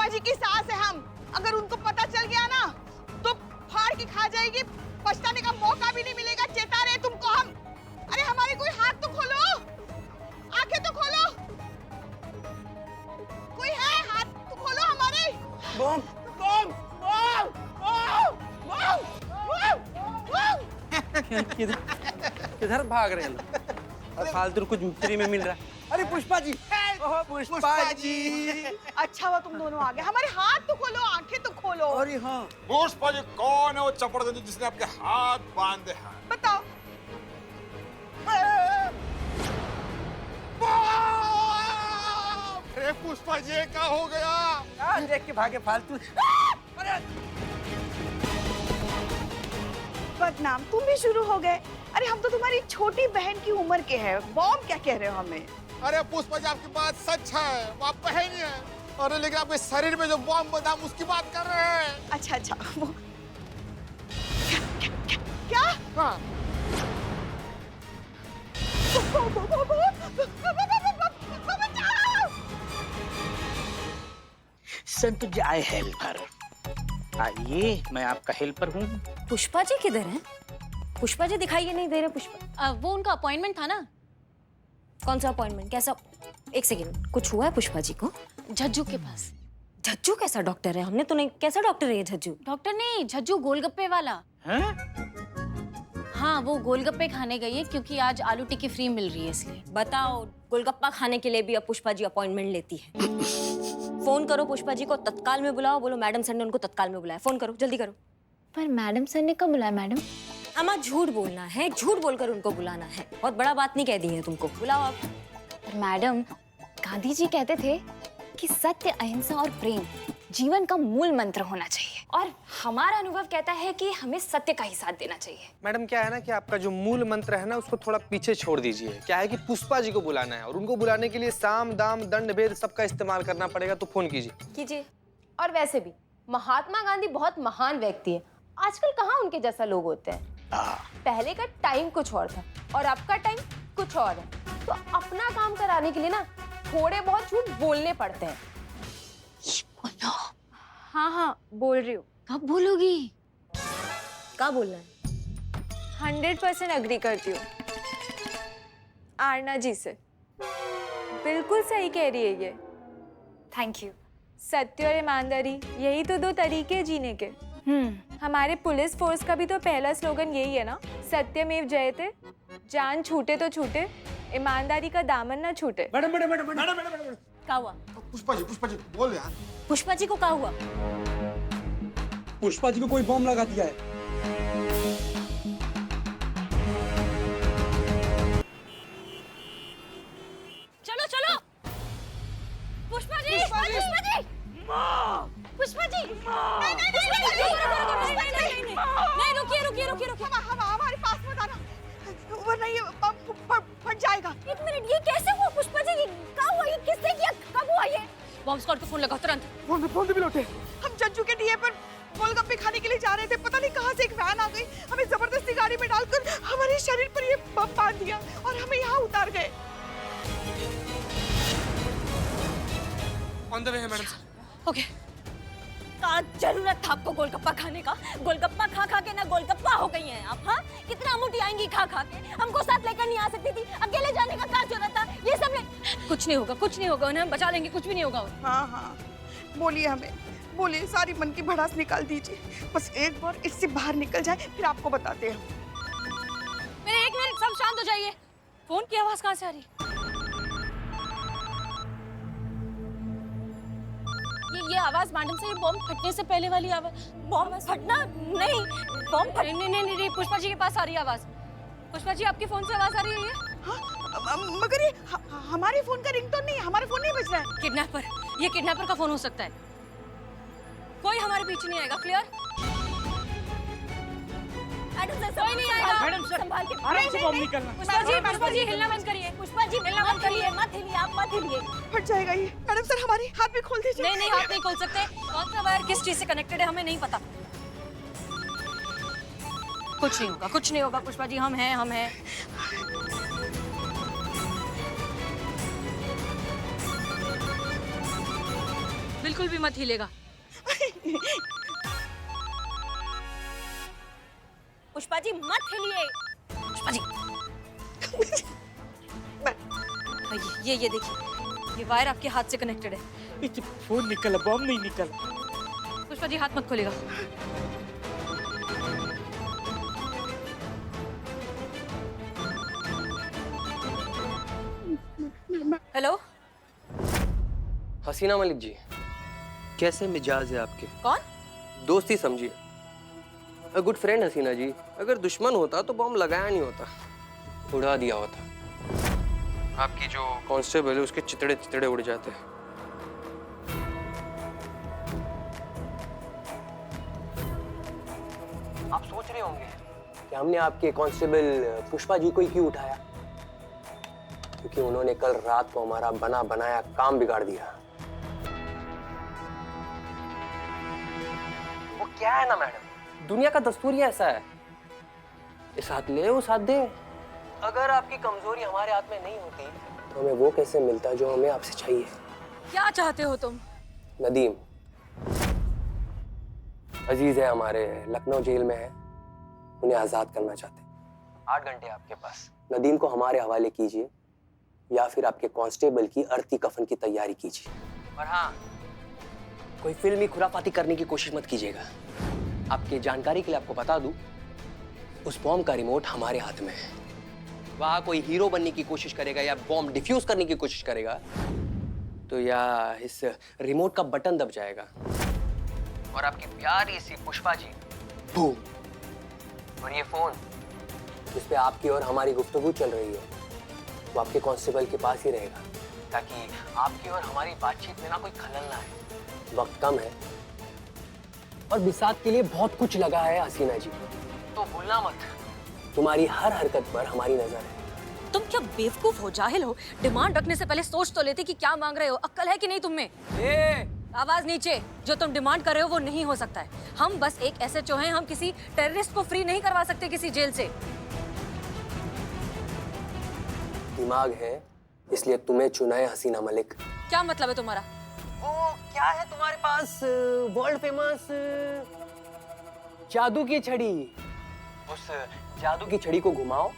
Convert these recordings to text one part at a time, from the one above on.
जी की सास है हम। अगर उनको पता चल गया ना तो फाड़ के खा जाएगी, पछताने का मौका भी नहीं मिलेगा। चेता रहे तुमको हम। अरे हमारे कोई हाथ तो खोलो, आंखें तो खोलो, कोई है? हाथ तो खोलो हमारे। बम बम बम बम बम। किधर भाग रहे हैं लोग? और फालतू कुछ फ्री में मिल रहा है। अरे पुष्पा जी, ओह पुष्पा जी। अच्छा हुआ तुम दोनों आ गए। हमारे हाथ तो खोलो, आंखें तो खोलो। अरे हाँ, पुष्पा जी कौन है वो चपड़दंदी जिसने आपके हाथ बांधे हैं? बताओ। अरे पुष्पा जी क्या हो गया? देख के भागे फालतू। बदनाम तुम भी शुरू हो गए। अरे हम तो तुम्हारी छोटी बहन की उम्र के हैं। बॉम्ब क्या कह रहे हो हमें? अरे पुष्पा जी आपकी बात सच है, वो आप बहन ही है। अरे लेकिन आपके शरीर में जो बॉम्ब बना हम उसकी बात कर रहे हैं। अच्छा अच्छा वो क्या? हाँ। संत जी आई हेल्पर। आइए, मैं आपका हेल्पर हूँ। पुष्पा जी किधर हैं? पुष्पा जी दिखाई नहीं दे रहे। पुष्पा वो उनका अपॉइंटमेंट था ना। कौन सा अपॉइंटमेंट? कैसा? एक सेकंड, कुछ हुआ है पुष्पा जी को? झज्जू के पास। झज्जू कैसा डॉक्टर है? हमने तो नहीं। कैसा डॉक्टर है ये झज्जू? डॉक्टर नहीं, झज्जू गोलगप्पे वाला। हैं? हाँ, वो गोलगप्पे खाने गई है क्योंकि आज आलू टिक्की फ्री मिल रही है इसलिए। बताओ, गोलगप्पा खाने के लिए भी अब पुष्पा जी अपॉइंटमेंट लेती है? फोन करो पुष्पा जी को, तत्काल में बुलाओ। बोलो मैडम सर ने उनको तत्काल में बुलाया। फोन करो, जल्दी करो। पर मैडम सर ने कब बुलाया मैडम? अम्मा झूठ बोलना है, झूठ बोलकर उनको बुलाना है। बहुत बड़ा बात नहीं कह दी है तुमको। बुलाओ आप। पर मैडम, गांधी जी कहते थे कि सत्य, अहिंसा और प्रेम जीवन का मूल मंत्र होना चाहिए, और हमारा अनुभव कहता है कि हमें सत्य का ही साथ देना चाहिए। मैडम क्या है ना कि आपका जो मूल मंत्र है ना उसको थोड़ा पीछे छोड़ दीजिए। क्या है कि पुष्पा जी को बुलाना है और उनको बुलाने के लिए साम दाम दंड भेद सबका इस्तेमाल करना पड़ेगा, तो फोन कीजिए। और वैसे भी महात्मा गांधी बहुत महान व्यक्ति है। आजकल कहाँ उनके जैसा लोग होते हैं। पहले का टाइम कुछ और था और अब का टाइम कुछ और है। तो अपना काम कराने के लिए ना थोड़े बहुत झूठ बोलने पड़ते हैं। हाँ हाँ, बोल रही हूँ। कब बोलोगी? क्या बोलना है? 100% अग्री करती हूँ आरना जी से। बिल्कुल सही कह रही है ये। Thank you. सत्य और ईमानदारी, यही तो दो तरीके हैं जीने के। हमारे पुलिस फोर्स का भी तो पहला स्लोगन यही है ना, सत्यमेव जयते। जान छूटे तो छूटे, ईमानदारी का दामन ना छूटे। Madam madam madam madam madam madam. क्या हुआ? पुष्पा जी बोल यार। पुष्पा जी को क्या हुआ? पुष्पा जी को कोई बम लगा दिया है। चलो चलो। पुष्पा जी, पुष्पा जी, पुष्पा जी, नहीं, रुकिए। हमारे पास मत आना वरना ये फट जाएगा। एक मिनट, ये कैसे हुआ पुष्पा जी? ये क्या हुआ? ये किसने किया? कब हुआ ये? बॉम्ब स्क्वाड को फोन लगाओ तुरंत। फोन भी लौटे। हम जज्जू के डीए पर गोलगप्पे खाने के लिए जा रहे थे। पता नहीं कहाँ से एक वैन आ गई, हमें जबरदस्ती गाड़ी में डालकर हमारे शरीर पर ये बम बांध दिया और हमें यहाँ उतार गए। ऑन द वे है मैडम सर। ओके। क्या जरूरत था आपको गोलगप्पा खाने का? गोलगप्पा खा खा के ना गोलगप्पा हो गई हैं आप। हाँ, कितना मोटी आएंगी खा खा के। हमको साथ लेकर नहीं आ सकती थी, अकेले जाने का क्या जरूरत था? ये सब कुछ नहीं होगा, उन्हें हम बचा लेंगे, कुछ भी नहीं होगा। हाँ, बोलिए हमें, बोलिए, सारी मन की भड़ास निकाल दीजिए। बस एक बार इससे बाहर निकल जाए, फिर आपको बताते हैं। मेरे एक मिनट, सब शांत हो जाइए। फोन की आवाज कहाँ से आ रही? ये आवाज मैडम से, ये बॉम्ब फटने से पहले वाली आवाज। बॉम्ब फटना? नहीं, बॉम्ब फट नहीं, पुष्पा जी के पास आ रही है आवाज। पुष्पा जी, आपके फोन से आवाज आ रही है ये? हाँ, मगर ये हमारे फोन का रिंगटोन नहीं, हमारा फोन नहीं बज रहा है। किडनैपर, ये किडनैपर का फोन हो सकता है। कोई हमारे पीछे नहीं आएगा, क्लियर? कोई नहीं आएगा। मैडम सर, संभाल के आराम से बम निकलना। पुष्पा जी हिलना बंद करिए। पुष्पा जी मत हिलिए, मत हिलिए, आप मत हिलिए। फट जाएगा ये। मैडम सर, हमारे हाथ भी खोल दीजिए। नहीं, हाथ नहीं खोल सकते। कौन सा वायर किस चीज से कनेक्टेड है हमें नहीं पता। कुछ नहीं होगा पुष्पा जी, हम हैं। बिल्कुल भी मत हिलेगा। पुष्पा जी मत हिलिए। पुष्पा जी ये देखिए, ये वायर आपके हाथ से कनेक्टेड है। फोन निकला, बॉम्ब नहीं निकला। पुष्पा जी हाथ मत खोलेगा। हेलो, हसीना मलिक जी, कैसे मिजाज है आपके? कौन? दोस्ती समझिए। अ गुड फ्रेंड हसीना जी, अगर दुश्मन होता तो बॉम्ब लगाया नहीं होता, उड़ा दिया होता। आपकी जो कांस्टेबल है उसके चितड़े चितड़े उड़ जाते। आप सोच रहे होंगे कि हमने आपके कांस्टेबल पुष्पा जी को ही क्यों उठाया, क्योंकि उन्होंने कल रात को हमारा बना बनाया काम बिगाड़ दिया। वो क्या है ना मैडम, दुनिया का दस्तूर ही ऐसा है, इस हाथ ले उस हाथ दे। अगर आपकी कमजोरी हमारे हाथ में नहीं होती तो हमें वो कैसे मिलता जो हमें आपसे चाहिए। क्या चाहते हो तुम? नदीम अजीज है हमारे, लखनऊ जेल में है, उन्हें आजाद करना चाहते। 8 घंटे आपके पास, नदीम को हमारे हवाले कीजिए या फिर आपके कांस्टेबल की अर्थी कफन की तैयारी कीजिए। और हाँ, कोई फिल्मी खुराफाती करने की कोशिश मत कीजिएगा। आपकी जानकारी के लिए आपको बता दूं, उस बॉम्ब का रिमोट हमारे हाथ में है। वहां कोई हीरो बनने की कोशिश करेगा या बॉम्ब डिफ्यूज करने की कोशिश करेगा तो या इस रिमोट का बटन दब जाएगा और आपकी प्यारी सी पुष्पा जी बूम। और ये फोन जिस पे आपकी और हमारी गुफ्तगू चल रही है वो आपके कांस्टेबल के पास ही रहेगा, ताकि आपकी और हमारी बातचीत में ना कोई खलल ना आए। वक्त कम है और बिसात के लिए बहुत कुछ लगा है हसीना जी, तो भूलना मत, तुम्हारी हर हरकत पर हमारी नजर है। तुम क्या बेवकूफ हो, जाहिल हो? डिमांड रखने से पहले सोच तो लेते कि क्या मांग रहे हो। अक्ल है कि नहीं तुम में? आवाज नीचे। जो तुम डिमांड कर रहे हो वो नहीं हो सकता है। हम बस एक SHO हैं, हम किसी टेररिस्ट को फ्री नहीं करवा सकते किसी जेल से। दिमाग है इसलिए तुम्हें चुना है हसीना मलिक। क्या मतलब है तुम्हारा? वो क्या है तुम्हारे पास, वर्ल्ड फेमस जादू की छड़ी। उस जादू की छड़ी को घुमाओ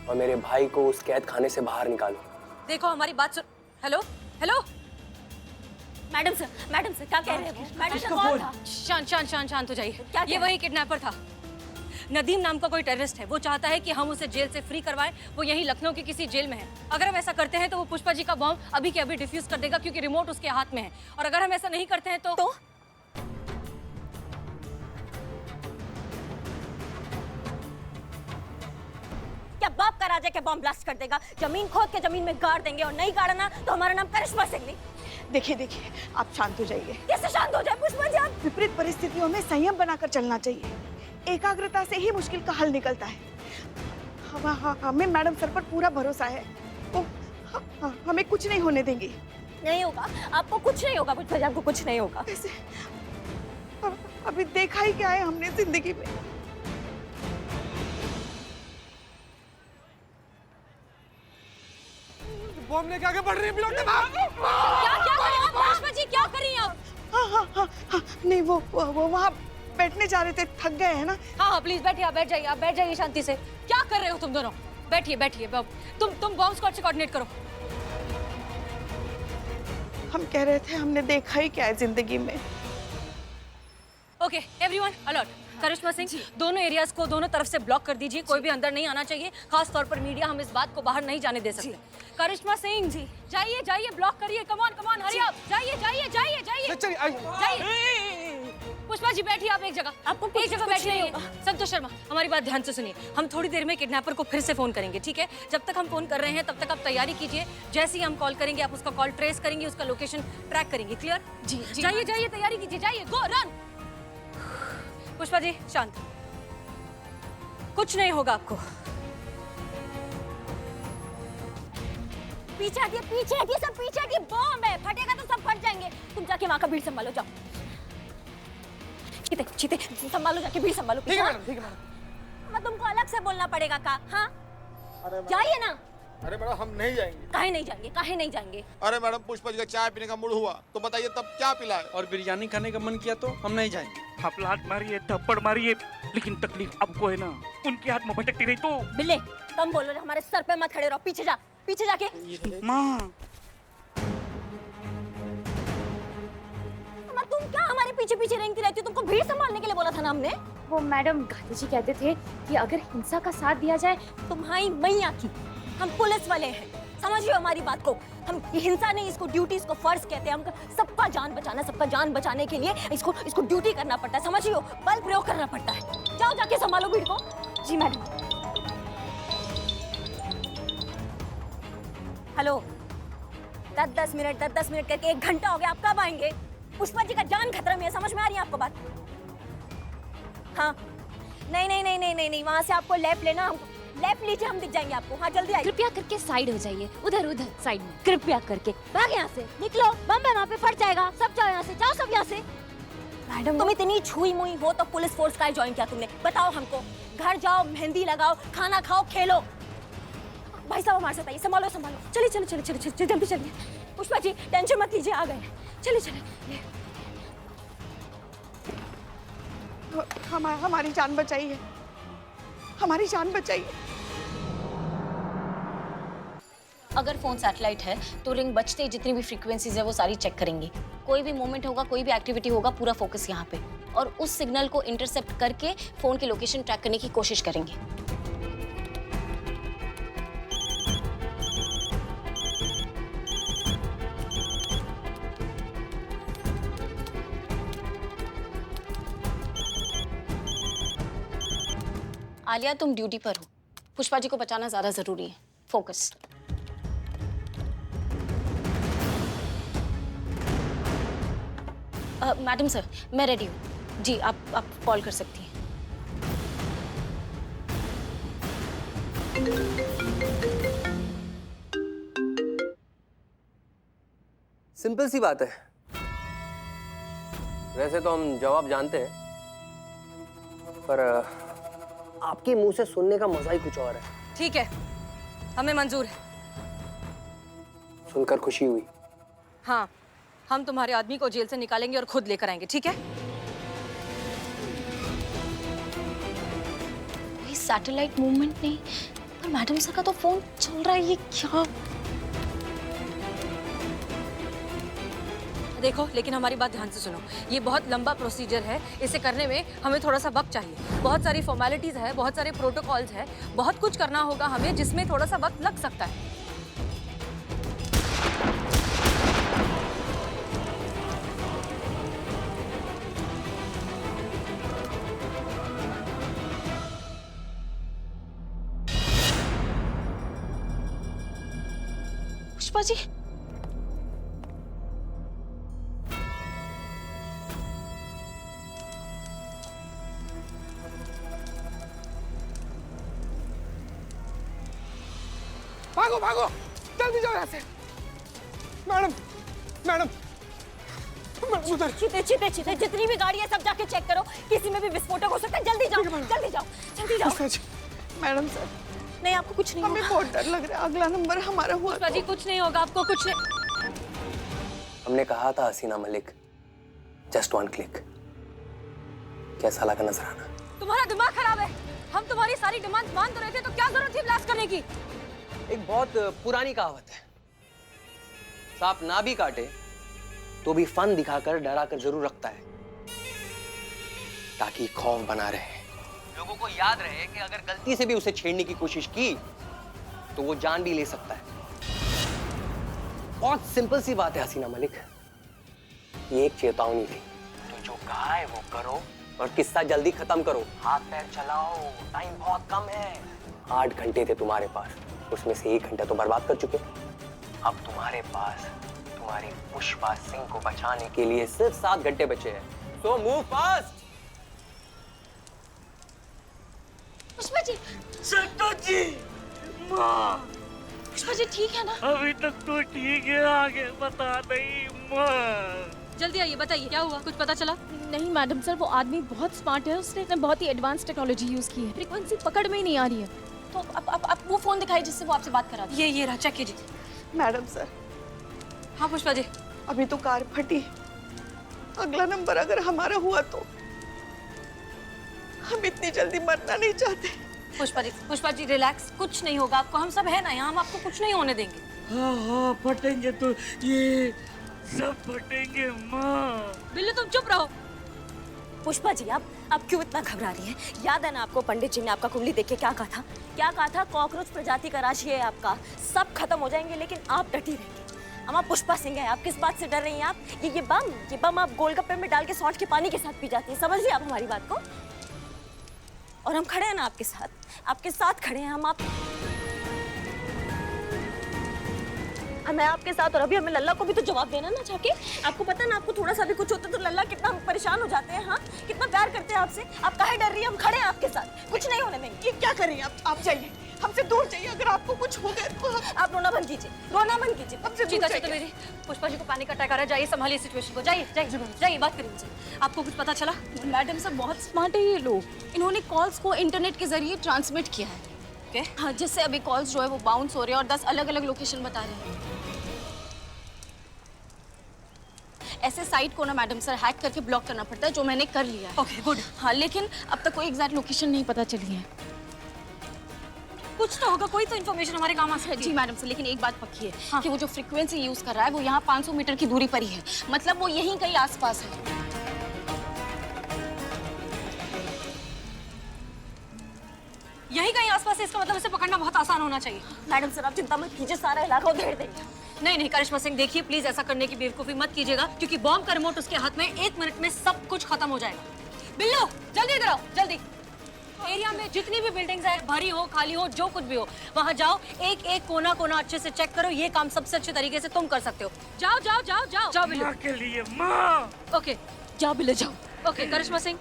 और मेरे भाई को उस कैद खाने से बाहर निकालो। देखो हमारी बात सुन। हेलो हेलो, मैडम सर क्या कह रहे हैं? मैडम सर कौन था? शांत हो जाइए। ये वही किडनैपर था। नदीम नाम का कोई टेररिस्ट है। वो चाहता है कि हम उसे जेल से फ्री करवाएं। वो यहीं लखनऊ की किसी जेल में है। अगर हम ऐसा करते हैं तो वो पुष्पा जी का बॉम्ब अभी के अभी डिफ्यूज कर देगा, क्योंकि रिमोट उसके हाथ में है। और अगर हम ऐसा नहीं करते हैं तो क्या बाप का राजा क्या बॉम्ब ब्लास्ट कर देगा? जमीन खोद के जमीन में गाड़ देंगे, और नहीं गाड़ा ना तो हमारा नाम करिश्मा सिंह नहीं। देखिए आप शांत हो जाइए। कैसे शांत हो जाए पुष्पा जी? आप विपरीत परिस्थितियों में संयम बनाकर चलना चाहिए। एकाग्रता से ही मुश्किल का हल निकलता है। हमें मैडम सर पर पूरा भरोसा है। वो हमें कुछ नहीं होने देंगी। नहीं होगा, आपको कुछ नहीं होगा पुष्पा जी, आपको कुछ नहीं होगा। अभी देखा ही क्या है हमने जिंदगी में। बॉम्ब लेके आगे बढ़ रही है। क्या कर रही हैं आप पुष्पा जी? क्या कर रही हैं आप? हाँ, नहीं वो वहाँ बैठने जा रहे थे, थक गए हैं ना। हाँ प्लीज बैठिए, आप बैठ जाइए शांति से। क्या कर रहे हो तुम दोनों? बैठिए तुम बॉम्ब स्क्वाड से कोऑर्डिनेट करो। हम कह रहे थे हमने देखा ही क्या है जिंदगी में। Okay everyone alert. Karishma Singh, दोनों एरियाज को दोनों तरफ से ब्लॉक कर दीजिए। कोई भी अंदर नहीं आना चाहिए, खास तौर पर मीडिया। हम इस बात को बाहर नहीं जाने दे सकते। करिश्मा सिंह जी जाइए ब्लॉक करिए। Come on hurry up. जाइए। पुष्पा जी बैठिए आप एक जगह। आपको एक जगह बैठना होगा। संतोष शर्मा, हमारी बात ध्यान से सुनिए। हम थोड़ी देर में किडनैपर को फिर से फोन करेंगे, ठीक है? जब तक हम फोन कर रहे हैं तब तक आप तैयारी कीजिए। जैसे ही हम कॉल करेंगे आप उसका कॉल ट्रेस करेंगे, उसका लोकेशन ट्रैक करेंगे। क्लियर? जी। जाइए तैयारी कीजिए। जाइए, गो रन। पुष्पा जी शांत, कुछ नहीं होगा आपको। पीछे हटिए, सब पीछे हटिए। बॉम्ब है, फटेगा तो सब फट जाएंगे। तुम जाके वहां का भीड़ संभालो, जाओ। चीते संभालो, जाके भीड़ संभालो। ठीक है मैडम। तुमको अलग से बोलना पड़ेगा का? हाँ जाइए ना। अरे मैडम हम नहीं जाएंगे। काहे नहीं जाएंगे, काहे नहीं जाएंगे? अरे मैडम पुष्पा जी का चाय पीने का मूड हुआ तो बताइए तब क्या पिलाए? और बिरयानी खाने का मन किया तो हम नहीं जाएंगे। आप लात मारिए, थप्पड़ मारिए, लेकिन तकलीफ आपको है ना। उनके हाथ में भटकती रही तो। बिल्ले, कम बोलो ना, हमारे सर पे मत खड़े रहो, पीछे जा, पीछे जाके। माँ तुम क्या हमारे पीछे पीछे रेंगती रहती हो? तुमको भीड़ संभालने के लिए बोला था ना हमने। वो मैडम गांधी जी कहते थे कि अगर हिंसा का साथ दिया जाए तुम्हारी मैया की, हम पुलिस वाले हैं, समझियो हमारी बात को। हम ये हिंसा नहीं, इसको ड्यूटी, इसको फर्ज कहते हैं। हम सबका जान बचाना, सबका जान बचाने के लिए इसको ड्यूटी करना पड़ता है, समझियो। बल प्रयोग करना पड़ता है। जाओ जाके संभालो भीड़ को। जी मैडम। हेलो, 10-10 मिनट करके 1 घंटा हो गया, आप कब आएंगे? पुष्पा जी का जान खतरा में है, समझ में आ रही है आपको बात? हाँ, नहीं, वहाँ से आपको लेफ्ट लेना, हमको लेफ्ट लीजिए, हम दिख जाएंगे आपको। हाँ, जल्दी आइए। कृपया करके साइड हो जाइए, उधर उधर साइड में। कृपया करके भाग यहाँ से, निकलो, बम है वहाँ पे, फट जाएगा। सब जाओ यहाँ से, जाओ सब यहाँ से। मैडम तुम इतनी छुई मुई हो तो पुलिस फोर्स का ज्वाइन किया तुमने? बताओ हमको। घर जाओ, मेहंदी लगाओ, खाना खाओ, खेलो। भाई साहब हमारे साथ आइए, संभालो। चलिए, जल्दी चलिए। पुष्पा जी टेंशन मत लीजिए, आ गए। चलिए। हमारी जान बचाइए, हमारी जान बचाइए। अगर फोन सैटेलाइट है तो रिंग बजते ही जितनी भी फ्रीक्वेंसीज है वो सारी चेक करेंगे। कोई भी मोमेंट होगा, कोई भी एक्टिविटी होगा, पूरा फोकस यहाँ पे, और उस सिग्नल को इंटरसेप्ट करके फोन की लोकेशन ट्रैक करने की कोशिश करेंगे। आलिया, तुम ड्यूटी पर हो, पुष्पा जी को बचाना ज्यादा जरूरी है। फोकस। मैडम सर, मैं रेडी हूँ जी, आप कॉल कर सकती हैं। सिंपल सी बात है। वैसे तो हम जवाब जानते हैं, पर आपके मुंह से सुनने का मजा ही कुछ और है। ठीक है, हमें मंजूर है। सुनकर खुशी हुई। हाँ, हम तुम्हारे आदमी को जेल से निकालेंगे और खुद लेकर आएंगे, ठीक है? ये सैटेलाइट मूवमेंट नहीं, पर मैडम सर का तो फोन चल रहा है, ये क्या? देखो, लेकिन हमारी बात ध्यान से सुनो। ये बहुत लंबा प्रोसीजर है, इसे करने में हमें थोड़ा सा वक्त चाहिए। बहुत सारी फॉर्मेलिटीज है, बहुत सारे प्रोटोकॉल्स है, बहुत कुछ करना होगा हमें, जिसमें थोड़ा सा वक्त लग सकता है। पुष्पा जी, भागो, जल्दी जाओ यहाँ से। मैडम उधर। चीते, जितनी भी गाड़ी है सब जाके चेक करो, किसी में भी विस्फोटक हो सकता है। जल्दी जाओ। मैडम सर, नहीं, आपको कुछ नहीं हमें होगा। बहुत डर लग रहा है, अगला नंबर हमारा हुआ पुष्पा जी, कुछ नहीं होगा, आपको कुछ नहीं। हमने कहा था हसीना मलिक, जस्ट 1 क्लिक। कैसा लगा नजराना? तुम्हारा दिमाग खराब है। हम तुम्हारी सारी डिमांड मान तो रहे थे, तो क्या जरूरत थी ब्लास्ट करने की? एक बहुत पुरानी कहावत है, सांप ना भी काटे तो भी फन दिखाकर डराकर जरूर रखता है, ताकि खौफ बना रहे, लोगों को याद रहे कि अगर गलती से भी उसे छेड़ने की कोशिश की तो वो जान भी ले सकता है। बहुत सिंपल सी बात है हसीना मलिक, ये एक चेतावनी थी। तो जो कहा है वो करो और किस्सा जल्दी खत्म करो। हाथ पैर चलाओ, टाइम बहुत कम है। 8 घंटे थे तुम्हारे पास, उसमें से 1 घंटा तो बर्बाद कर चुके। अब तुम्हारे पास तुम्हारी पुष्पा सिंह को बचाने के लिए सिर्फ 7 घंटे बचे हैं, तो मूव फास्ट। पुष्पा जी, माँ, पुष्पा जी ठीक है ना? अभी तक तो ठीक है, आगे बता नहीं माँ। जल्दी आइए, बताइए क्या हुआ, कुछ पता चला? नहीं मैडम सर, वो आदमी बहुत स्मार्ट है, उसने बहुत ही एडवांस टेक्नोलॉजी यूज की है, फ्रीक्वेंसी पकड़ में ही नहीं आ रही है। तो आप वो फोन दिखाइए जिससे वो आपसे बात करा था। ये रहा, चेक कीजिए। मैडम सर, हाँ पुष्पा जी। अभी तो कार फटी, अगला नंबर अगर हमारा हुआ तो हम इतनी जल्दी मरना नहीं चाहते। पुष्पा जी रिलैक्स, कुछ नहीं होगा आपको, हम सब है ना यहाँ, हम आपको कुछ नहीं होने देंगे। हाँ फटेंगे तो ये सब फटेंगे माँ। बिल्लू तुम चुप रहो। पुष्पा जी आप क्यों इतना घबरा रही हैं? याद है ना आपको पंडित जी ने आपका कुंडली देख के क्या कहा था? क्या कहा था? कॉकरोच प्रजाति का राशि है आपका, सब खत्म हो जाएंगे लेकिन आप डटी रहेंगे। हम आप पुष्पा सिंह हैं, आप किस बात से डर रही हैं? आप ये बम आप गोलगप्पे में डाल के सौंठ के पानी के साथ पी जाती हैं। समझ लिया आप हमारी बात को? और हम खड़े हैं ना आपके साथ खड़े हैं हम। मैं आपके साथ, और अभी हमें लल्ला को भी तो जवाब देना ना जाके। आपको पता ना, आपको थोड़ा सा भी कुछ होता तो लल्ला कितना परेशान हो जाते हैं। हाँ, कितना प्यार करते हैं आपसे। आप काहे डर रही हैं? हम खड़े हैं आपके साथ, कुछ नहीं होने देंगे। ये क्या करें आप जाइए, हमसे दूर जाइए। अगर आपको कुछ हो गया तो आप रोना बंद कीजिए, रोना बंद कीजिए। हमसे जीता दूर तो जाइए। मेरी पुष्पा जी को पैनिक अटैक आ रहा है, जाइए संभालिए सिचुएशन को, जाइए बात करिए उनसे। आपको कुछ पता चला? मैडम सर बहुत स्मार्ट है ये लोग, इन्होंने कॉल्स को इंटरनेट के जरिए ट्रांसमिट किया है। हाँ, जिससे अभी कॉल्स जो है वो बाउंस हो रहे हैं और 10 अलग-अलग लोकेशन बता रहे हैं। ऐसे साइट को ना मैडम सर हैक करके ब्लॉक करना पड़ता है, जो मैंने कर लिया है। Okay good. हाँ, लेकिन अब तक कोई एग्जैक्ट लोकेशन नहीं पता चली है। कुछ तो होगा, कोई तो इन्फॉर्मेशन हमारे काम आ सकती है। जी मैडम सर, लेकिन एक बात पक्की है कि वो जो फ्रीक्वेंसी यूज कर रहा है वो यहाँ 500 मीटर की दूरी पर ही है, मतलब वो यहीं कहीं आसपास है। यही कहीं आसपास है, इसका मतलब इसे पकड़ना बहुत आसान होना चाहिए। मैडम सर आप चिंता मत कीजिए, सारा इलाका उधेड़ देंगे। नहीं करिश्मा सिंह, देखिए प्लीज ऐसा करने की बेवकूफी मत कीजिएगा, क्योंकि बॉम्ब का रिमोट उसके हाथ में 1 मिनट में सब कुछ खत्म हो जाएगा। बिल्लू जल्दी इधर आओ, जल्दी। एरिया में जितनी भी बिल्डिंग्स है, भरी हो खाली हो जो कुछ भी हो, वहां जाओ, एक एक कोना कोना अच्छे से चेक करो। ये काम सबसे अच्छे तरीके से तुम कर सकते हो। जाओ बिल्लू। माँ के लिए माँ। ओके जाओ बिल्लू जाओ। ओके करिश्मा सिंह,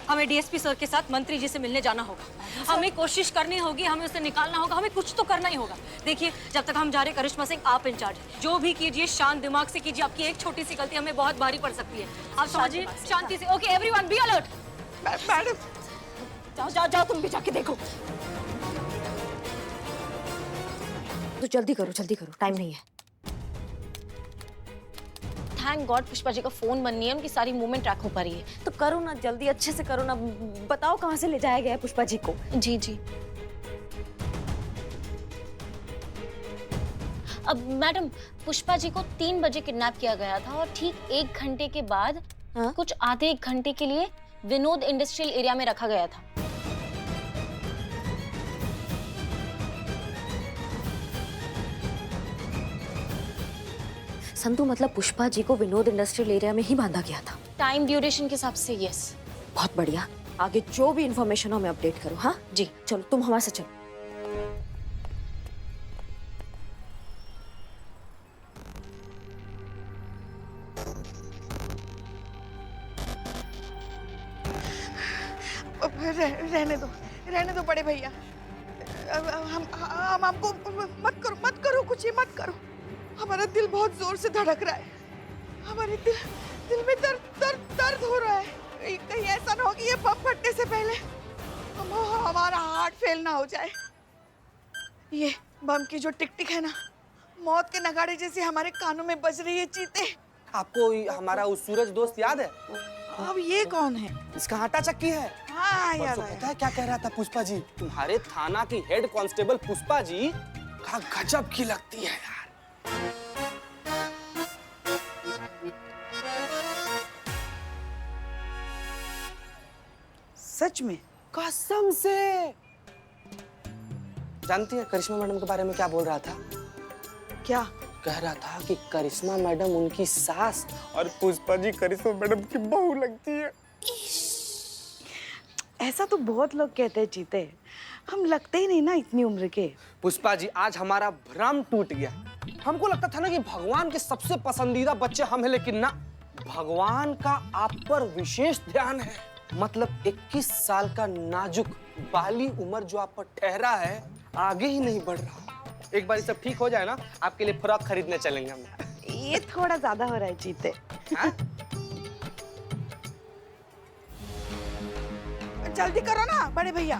हमें डीएसपी सर के साथ मंत्री जी से मिलने जाना होगा। हमें कोशिश करनी होगी, हमें उसे निकालना होगा, हमें कुछ तो करना ही होगा। देखिए जब तक हम जा रहे, करिश्मा सिंह आप इंचार्ज हैं, जो भी कीजिए शांत दिमाग से कीजिए। आपकी एक छोटी सी गलती हमें बहुत भारी पड़ सकती है, आप समझिए, शांति से। Okay everyone be alert. Madam जाओ तुम भी जाके देखो। तो जल्दी करो, टाइम नहीं है। थैंक गॉड पुष्पा जी का फोन बन नहीं है, उनकी सारी मूवमेंट ट्रैक हो पा रही है। तो करो ना, जल्दी अच्छे से करो ना, बताओ कहाँ से ले जाया गया है पुष्पा जी को। जी अब मैडम, पुष्पा जी को 3 बजे किडनैप किया गया था और ठीक 1 घंटे के बाद कुछ आधे 1 घंटे के लिए विनोद इंडस्ट्रियल एरिया में रखा गया था। संतु मतलब पुष्पा जी को विनोद इंडस्ट्रियल एरिया में ही बांधा गया था। टाइम ड्यूरेशन के हिसाब से यस। बहुत बढ़िया, आगे जो भी इंफॉर्मेशन हो हमें अपडेट करो। हाँ जी, चलो तुम हमारे से चलो। रहने दो बड़े भैया। हम आपको मत करो कुछ, ये मत करो। हमारा दिल बहुत जोर से धड़क रहा है, हमारे दिल में दर्द हो रहा है। कहीं ऐसा ना हो कि ये बम फटने से पहले हमारा हार्ट फेल ना हो जाए। ये बम की जो टिक टिक है ना, मौत के नगाड़े जैसे हमारे कानों में बज रही है। चीते, आपको हमारा उस सूरज दोस्त याद है? अब ये कौन है? इसका आटा चक्की है। हाँ याद परसों आया। पता है क्या कह रहा था पुष्पा जी? तुम्हारे थाना की हेड कांस्टेबल पुष्पा जी का गजब की लगती है यार। सच में? कसम से। जानती है करिश्मा मैडम के बारे में क्या बोल रहा था? क्या कह रहा था कि करिश्मा मैडम उनकी सास और पुष्पा जी करिश्मा मैडम की बहू लगती है। ऐसा तो बहुत लोग कहते हैं चीते, हम लगते ही नहीं ना इतनी उम्र के। पुष्पा जी आज हमारा भ्रम टूट गया। हमको लगता था ना कि भगवान के सबसे पसंदीदा बच्चे हम हैं, लेकिन ना, भगवान का आप पर विशेष ध्यान है। मतलब 21 साल का नाजुक बाली उम्र जो आप पर ठहरा है, आगे ही नहीं बढ़ रहा। एक बार सब ठीक हो जाए ना, आपके लिए फ्रॉक खरीदने चलेंगे हम। ये थोड़ा ज्यादा हो रहा है चीते। जल्दी करो ना बड़े भैया।